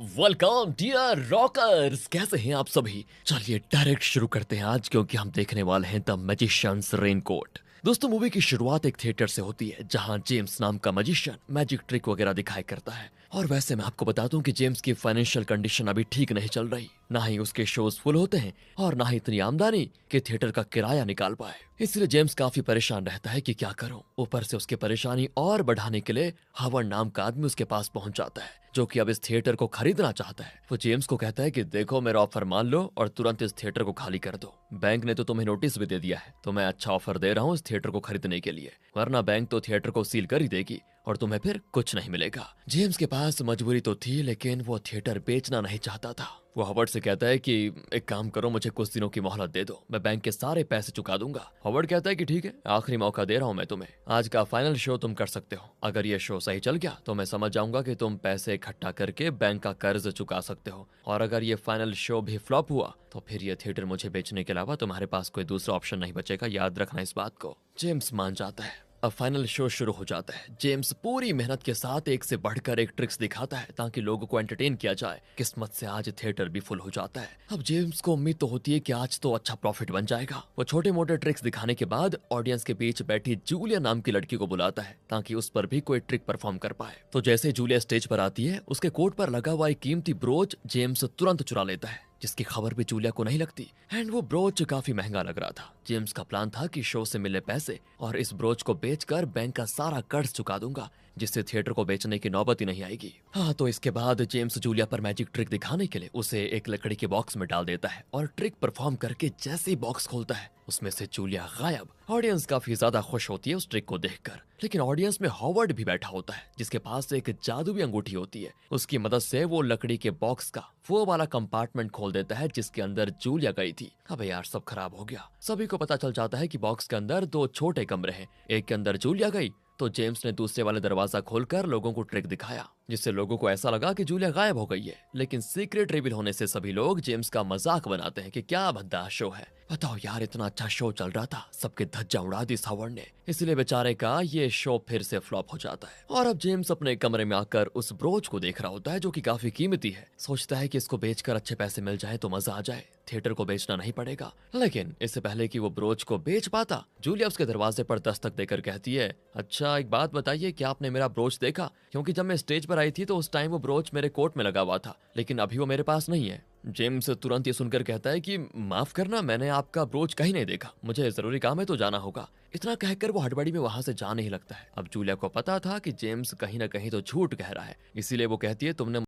Welcome dear rockers, कैसे हैं आप सभी। चलिए डायरेक्ट शुरू करते हैं आज, क्योंकि हम देखने वाले हैं द मैजिशियंस रेनकोट। दोस्तों, मूवी की शुरुआत एक थिएटर से होती है जहां जेम्स नाम का मैजिशियन मैजिक ट्रिक वगैरह दिखाई करता है। और वैसे मैं आपको बता दूं कि जेम्स की फाइनेंशियल कंडीशन अभी ठीक नहीं चल रही। ना ही उसके शोज फुल होते हैं और ना ही इतनी आमदनी कि थिएटर का किराया निकाल पाए। इसलिए जेम्स काफी परेशान रहता है कि क्या करूं। ऊपर से उसकी परेशानी और बढ़ाने के लिए हावर्ड नाम का आदमी उसके पास पहुंच जाता है, जो कि अब इस थिएटर को खरीदना चाहता है। वो जेम्स को कहता है कि देखो, मेरा ऑफर मान लो और तुरंत इस थिएटर को खाली कर दो। बैंक ने तो तुम्हें नोटिस भी दे दिया है, तो मैं अच्छा ऑफर दे रहा हूँ इस थिएटर को खरीदने के लिए, वरना बैंक तो थिएटर को सील कर ही देगी और तुम्हें फिर कुछ नहीं मिलेगा। जेम्स के पास मजबूरी तो थी, लेकिन वो थिएटर बेचना नहीं चाहता था। वो हॉवर्ड से कहता है कि एक काम करो, मुझे कुछ दिनों की मोहलत दे दो, मैं बैंक के सारे पैसे चुका दूंगा। हॉवर्ड कहता है कि ठीक है, आखिरी मौका दे रहा हूं मैं तुम्हें, आज का फाइनल शो तुम कर सकते हो। अगर ये शो सही चल गया तो मैं समझ जाऊंगा कि तुम पैसे इकट्ठा करके बैंक का कर्ज चुका सकते हो, और अगर ये फाइनल शो भी फ्लॉप हुआ तो फिर ये थिएटर मुझे बेचने के अलावा तुम्हारे पास कोई दूसरा ऑप्शन नहीं बचेगा, याद रखना इस बात को। जेम्स मान जाता है। अब फाइनल शो शुरू हो जाता है। जेम्स पूरी मेहनत के साथ एक से बढ़कर एक ट्रिक्स दिखाता है ताकि लोगों को एंटरटेन किया जाए। किस्मत से आज थिएटर भी फुल हो जाता है। अब जेम्स को उम्मीद तो होती है कि आज तो अच्छा प्रॉफिट बन जाएगा। वो छोटे मोटे ट्रिक्स दिखाने के बाद ऑडियंस के बीच बैठी जूलिया नाम की लड़की को बुलाता है ताकि उस पर भी कोई ट्रिक परफॉर्म कर पाए। तो जैसे जूलिया स्टेज पर आती है, उसके कोट पर लगा हुआ एक कीमती ब्रोच जेम्स तुरंत चुरा लेता है, जिसकी खबर भी जूलिया को नहीं लगती। एंड वो ब्रोच काफी महंगा लग रहा था। जेम्स का प्लान था कि शो से मिले पैसे और इस ब्रोच को बेचकर बैंक का सारा कर्ज चुका दूंगा, जिससे थिएटर को बेचने की नौबत ही नहीं आएगी। हाँ, तो इसके बाद जेम्स जूलिया पर मैजिक ट्रिक दिखाने के लिए उसे एक लकड़ी के बॉक्स में डाल देता है, और ट्रिक परफॉर्म करके जैसे ही बॉक्स खोलता है, उसमें से जूलिया गायब। ऑडियंस काफी ज्यादा खुश होती है उस ट्रिक को देखकर, लेकिन ऑडियंस में हॉवर्ड भी बैठा होता है, जिसके पास एक जादुई अंगूठी होती है। उसकी मदद से वो लकड़ी के बॉक्स का वो वाला कंपार्टमेंट खोल देता है जिसके अंदर जूलिया गई थी। अबे यार, सब खराब हो गया। सभी को पता चल जाता है कि बॉक्स के अंदर दो छोटे कमरे हैं। एक के अंदर जूलिया गई तो जेम्स ने दूसरे वाले दरवाजा खोलकर लोगों को ट्रिक दिखाया, जिससे लोगों को ऐसा लगा कि जूलिया गायब हो गई है। लेकिन सीक्रेट रिवील होने से सभी लोग जेम्स का मजाक बनाते हैं कि क्या भद्दा शो है। बताओ यार, इतना अच्छा शो चल रहा था, सबके धज्जा उड़ा दी हॉवर्ड ने। इसलिए बेचारे का ये शो फिर से फ्लॉप हो जाता है। और अब जेम्स अपने कमरे में आकर उस ब्रोच को देख रहा होता है, जो कि काफी कीमती है। सोचता है कि इसको बेचकर अच्छे पैसे मिल जाए तो मजा आ जाए, थिएटर को बेचना नहीं पड़ेगा। लेकिन इससे पहले कि वो ब्रोच को बेच पाता, जूलिया उसके दरवाजे पर दस्तक देकर कहती है, अच्छा एक बात बताइए, क्या आपने मेरा ब्रोच देखा? क्योंकि जब मैं स्टेज पर आई थी तो उस टाइम वो ब्रोच मेरे कोट में लगा हुआ था, लेकिन अभी वो मेरे पास नहीं है। जेम्स तुरंत ये सुनकर कहता है कि माफ करना, मैंने आपका ब्रोच कहीं नहीं देखा, मुझे जरूरी काम है तो जाना होगा। इतना कहकर वो हड़बड़ी में वहां से जा नहीं लगता है। अब जूलिया को पता था कि जेम्स कहीं ना कहीं तो झूठ कह रहा है, इसीलिए वो कहती है, तुमने